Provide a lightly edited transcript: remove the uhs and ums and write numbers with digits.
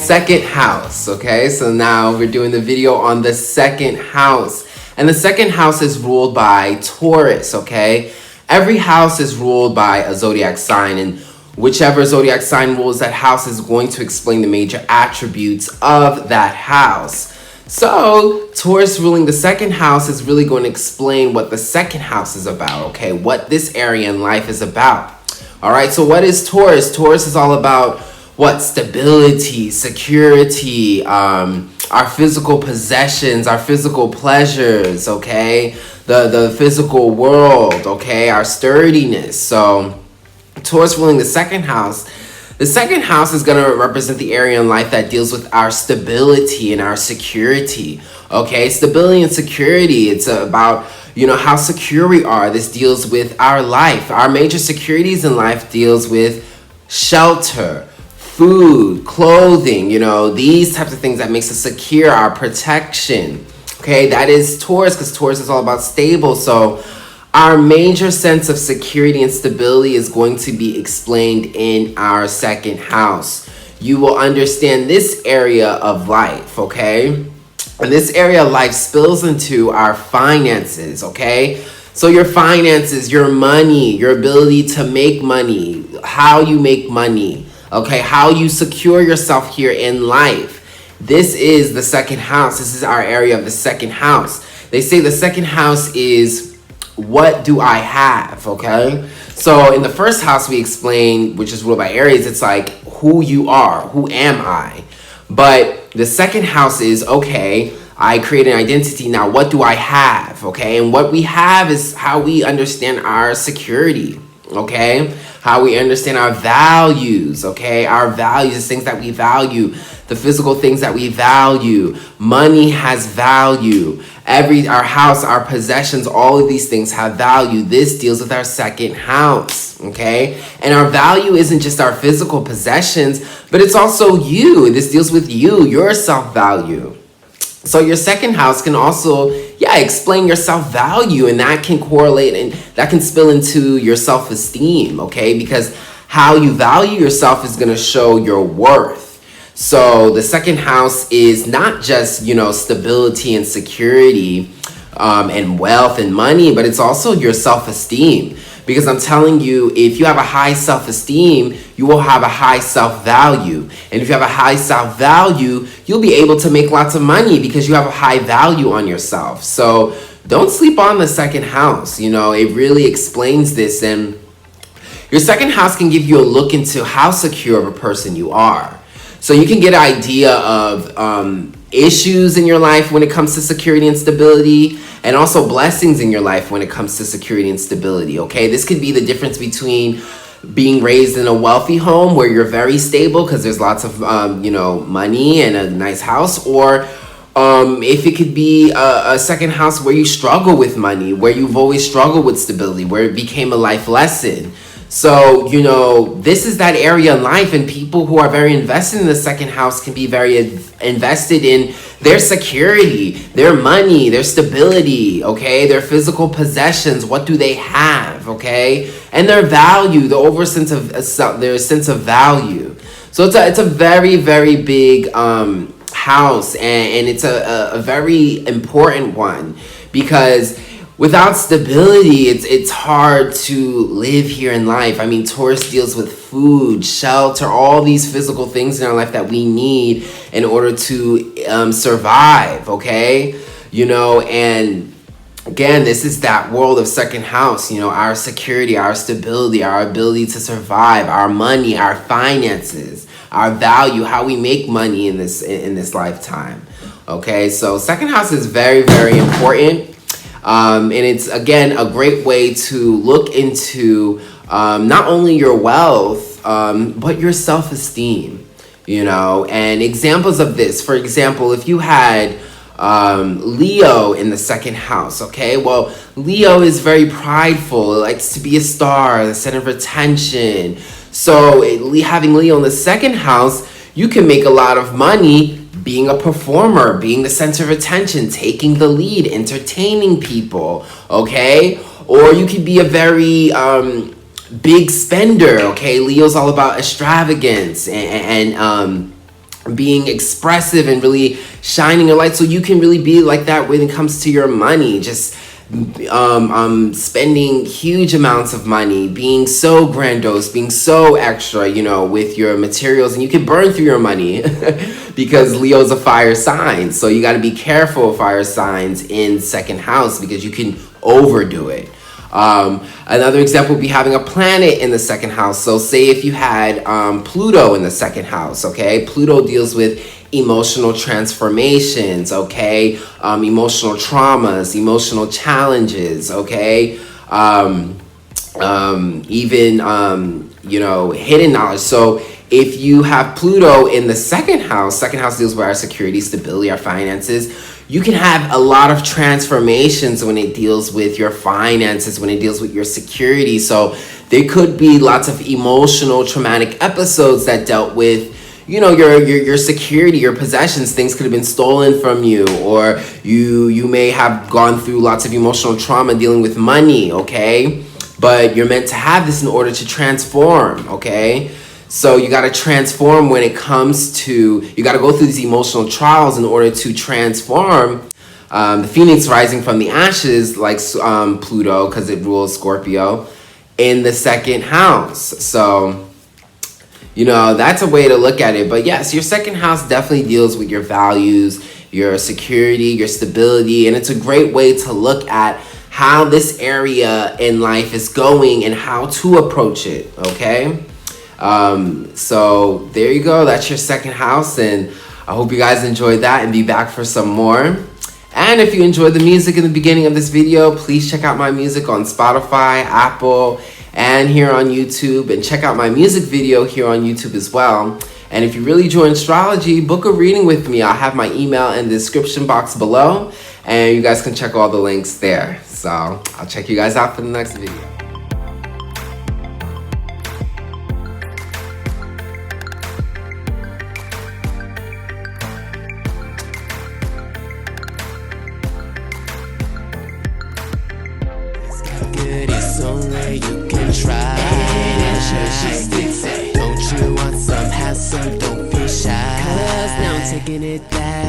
second house, okay? So now we're doing the video on the second house. And the second house is ruled by Taurus, okay? Every house is ruled by a zodiac sign, and whichever zodiac sign rules that house is going to explain the major attributes of that house. So Taurus ruling the second house is really going to explain what the second house is about, okay? What this area in life is about. All right, so what is Taurus? Taurus is all about what? Stability, security, our physical possessions, our physical pleasures, okay? The physical world, okay? Our sturdiness. So Taurus ruling the second house. The second house is going to represent the area in life that deals with our stability and our security, okay? Stability and security, it's about, you know, how secure we are. This deals with our life. Our major securities in life deals with shelter, food, clothing, you know, these types of things that makes us secure, our protection. Okay, that is Taurus, because Taurus is all about stable. So our major sense of security and stability is going to be explained in our second house. You will understand this area of life, okay? And this area of life spills into our finances, okay? So your finances, your money, your ability to make money, how you make money, okay? How you secure yourself here in life. This is the second house. This is our area of the second house. They say the second house is, what do I have, okay? So in the first house we explain, which is ruled by Aries, it's like who you are, who am I? But the second house is, okay, I create an identity, now what do I have, okay? And what we have is how we understand our security, okay? How we understand our values, okay? Our values, things that we value, the physical things that we value. Money has value. Our house, our possessions, all of these things have value. This deals with our second house, okay? And our value isn't just our physical possessions, but it's also you. This deals with you, your self-value. So your second house can also, explain your self-value, and that can correlate and that can spill into your self-esteem, okay? Because how you value yourself is going to show your worth. So the second house is not just, stability and security and wealth and money, but it's also your self-esteem. Because I'm telling you, if you have a high self-esteem, you will have a high self-value. And if you have a high self-value, you'll be able to make lots of money because you have a high value on yourself. So don't sleep on the second house. It really explains this. And your second house can give you a look into how secure of a person you are. So you can get an idea of issues in your life when it comes to security and stability, and also blessings in your life when it comes to security and stability, okay? This could be the difference between being raised in a wealthy home where you're very stable because there's lots of, money and a nice house, or if it could be a second house where you struggle with money, where you've always struggled with stability, where it became a life lesson. So, this is that area in life, and people who are very invested in the second house can be very invested in their security, their money, their stability, okay? Their physical possessions, what do they have, okay? And their value, their sense of value. So it's a very, very big house, and it's a very important one, because without stability, it's hard to live here in life. I mean, Taurus deals with food, shelter, all these physical things in our life that we need in order to survive, okay? And again, this is that world of second house, our security, our stability, our ability to survive, our money, our finances, our value, how we make money in this lifetime, okay? So second house is very, very important. And it's, again, a great way to look into not only your wealth, but your self-esteem, and examples of this. For example, if you had Leo in the second house, okay? Well, Leo is very prideful. It likes to be a star, the center of attention. So having Leo in the second house, you can make a lot of money being a performer, being the center of attention, taking the lead, entertaining people, okay? Or you could be a very big spender, okay? Leo's all about extravagance and being expressive and really shining your light, so you can really be like that when it comes to your money. Just spending huge amounts of money, being so grandiose, being so extra, you know, with your materials, and you can burn through your money because Leo's a fire sign. So you got to be careful of fire signs in second house because you can overdo it. Another example would be having a planet in the second house. So say if you had Pluto in the second house, okay? Pluto deals with emotional transformations, okay? Emotional traumas, emotional challenges, okay? Even, you know, hidden knowledge. So if you have Pluto in the second house deals with our security, stability, our finances. You can have a lot of transformations when it deals with your finances, when it deals with your security. So there could be lots of emotional, traumatic episodes that dealt with, you know, your security, your possessions. Things could have been stolen from you, or you may have gone through lots of emotional trauma dealing with money, okay? But you're meant to have this in order to transform, okay? So you got to transform when it comes to, you got to go through these emotional trials in order to transform. The phoenix rising from the ashes, like Pluto, because it rules Scorpio, in the second house. So, you know, that's a way to look at it. But yes, your second house definitely deals with your values, your security, your stability. And it's a great way to look at how this area in life is going and how to approach it, okay? So there you go. That's your second house, and I hope you guys enjoyed that and be back for some more. And if you enjoyed the music in the beginning of this video, please check out my music on Spotify, Apple, and here on YouTube, and check out my music video here on YouTube as well. And if you really enjoy astrology, book a reading with me. I'll have my email in the description box below, and you guys can check all the links there. So I'll check you guys out for the next video. It's only you can try. Don't you want some? Have some, don't be shy. 'Cause now I'm taking it back.